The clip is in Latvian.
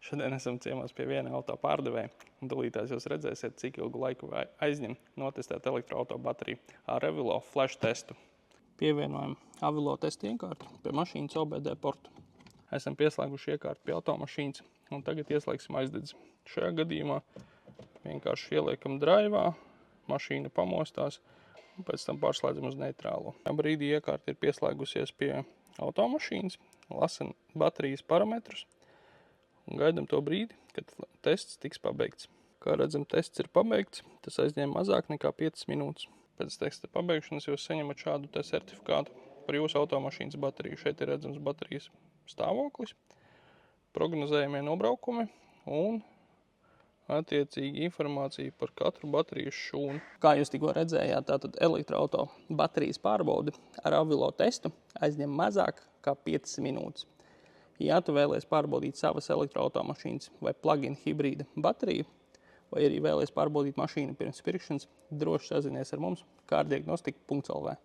Šodien esam ciemos pie viena auto pārdevēja, un tūlītās jūs redzēsiet, cik ilgu laiku aizņem notestēt elektroauto bateriju ar Avilo flash testu. Pievienojam Avilo testu iekārtu pie mašīnas OBD portu. Esam pieslēguši iekārtu pie automašīnas, un tagad ieslēgsim aizdedzi. Šajā gadījumā vienkārši ieliekam draivā, mašīna pamostās, un pēc tam pārslēdzam uz neitrālo. Brīdī iekārta ir pieslēgusies pie automašīnas, lasam baterijas parametrus, un gaidam to brīdi, kad tests tiks pabeigts. Kā redzam, tests ir pabeigts, tas aizņem mazāk nekā 5 minūtes. Pēc testa pabeigšanas jūs saņemat šādu te certifikātu par jūsu automašīnas bateriju. Šeit ir redzams baterijas stāvoklis, prognozējamie nobraukumi un attiecīgi informācija par katru baterijas šūnu. Kā jūs tikko redzējāt, tātad elektroauto baterijas pārbaudi ar Avilo testu aizņem mazāk kā 5 minūtes. Ja tu vēlies pārbaudīt savas elektroautomašīnas vai plug-in hibrīda bateriju, vai arī vēlies pārbaudīt mašīnu pirms pirkšanas, droši sazinies ar mums kārdiagnostika.lv.